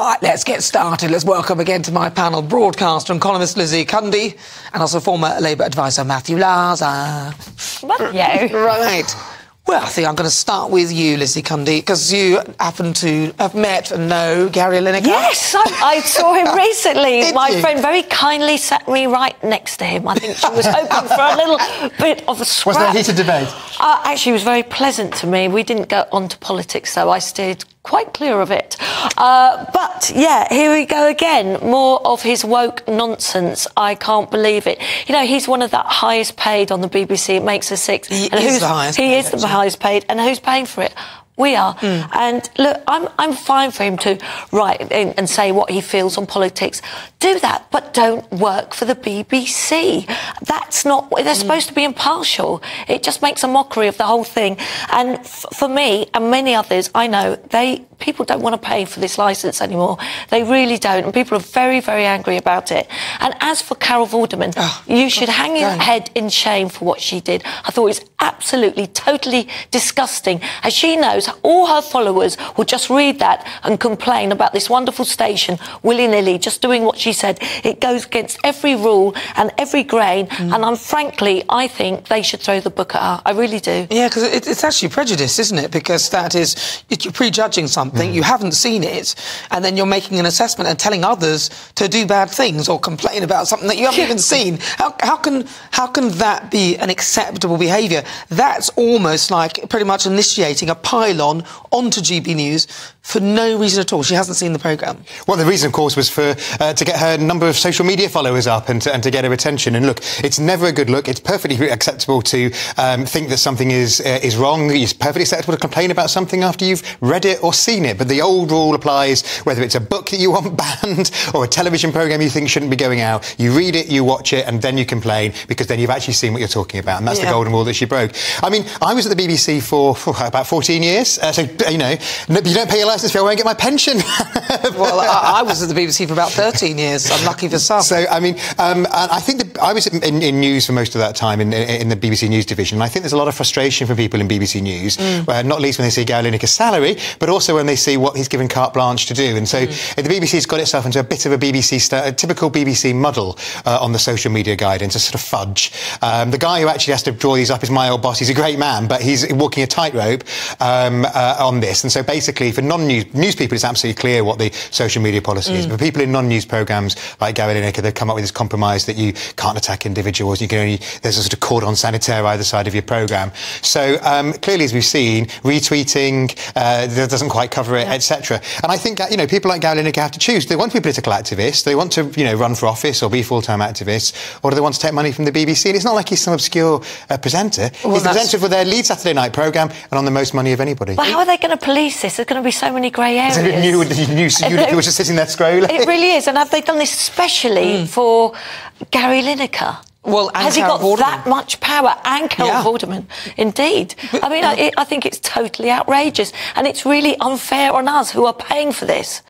Right, let's get started. Let's welcome again to my panel broadcaster and columnist Lizzie Cundy and also former Labour advisor Matthew Laza. Matthew. Right. Well, I think I'm going to start with you, Lizzie Cundy, because you happen to have met and know Gary Lineker. Yes, I saw him recently. My you? friend very kindly sat me right next to him. I think she was hoping for a little bit of a scrap. Was there a heated debate? Actually, it was very pleasant to me. We didn't go on to politics, so I steered quite clear of it. But, yeah, here we go again. More of his woke nonsense. I can't believe it. You know, he's one of the highest paid on the BBC. It makes us sick. He is the highest paid. He is the highest paid. And who's paying for it? We are. And look, I'm fine for him to write and say what he feels on politics. Do that, but don't work for the BBC. That's not... They're supposed to be impartial. It just makes a mockery of the whole thing. And for me and many others, I know, people don't want to pay for this licence anymore. They really don't. And people are very, very angry about it. And as for Carol Vorderman, you should hang your head in shame for what she did. I thought it was absolutely, totally disgusting. As she knows, all her followers will just read that and complain about this wonderful station willy-nilly, just doing what she said. It goes against every rule and every grain. And frankly, I think they should throw the book at her. I really do. Yeah, because it's actually prejudice, isn't it? Because that is... You're prejudging something, you haven't seen it, and then you're making an assessment and telling others to do bad things or complain about something that you haven't even seen. How can that be an acceptable behaviour? That's almost like pretty much initiating a pylon onto GB News for no reason at all. She hasn't seen the programme. Well, the reason, of course, was to get her number of social media followers up and to get her attention. And look, it's never a good look. It's perfectly acceptable to think that something is wrong. It's perfectly acceptable to complain about something after you've read it or seen it. But the old rule applies whether it's a book that you want banned or a television programme you think shouldn't be going out. You read it, you watch it, and then you complain, because then you've actually seen what you're talking about. And that's the golden rule that she broke. I mean, I was at the BBC for about 14 years. So, you know, you don't pay your licence fee, I won't get my pension. Well, I was at the BBC for about 13 years. I'm lucky for some. So, I mean, I think I was in news for most of that time in the BBC News division. And I think there's a lot of frustration from people in BBC News, not least when they see Gary Lineker's salary, but also when they see what he's given carte blanche to do. And so the BBC's got itself into a bit of a typical BBC muddle on the social media guidance, a sort of fudge. The guy who actually has to draw these up is my old boss. He's a great man, but he's walking a tightrope on this. And so basically, for news people, it's absolutely clear what the social media policy is. But people in non-news programmes like Gary Lineker, they've come up with this compromise that you can't attack individuals. You can only... There's a sort of cordon sanitaire either side of your programme. So clearly, as we've seen, retweeting that doesn't quite cover it, etc. And I think, you know, people like Gary Lineker have to choose. They want to be political activists, they want to, you know, run for office or be full-time activists, or do they want to take money from the BBC? And it's not like he's some obscure presenter. Well, he's the presenter for their lead Saturday night programme and on the most money of anybody. Well, how are they going to police this? There's going to be so many grey areas. You were just sitting there scrolling. It really is. And have they done this especially for Gary Lineker? Well, and has he got that much power? And Carol Vorderman, indeed. I mean, I think it's totally outrageous, and it's really unfair on us who are paying for this.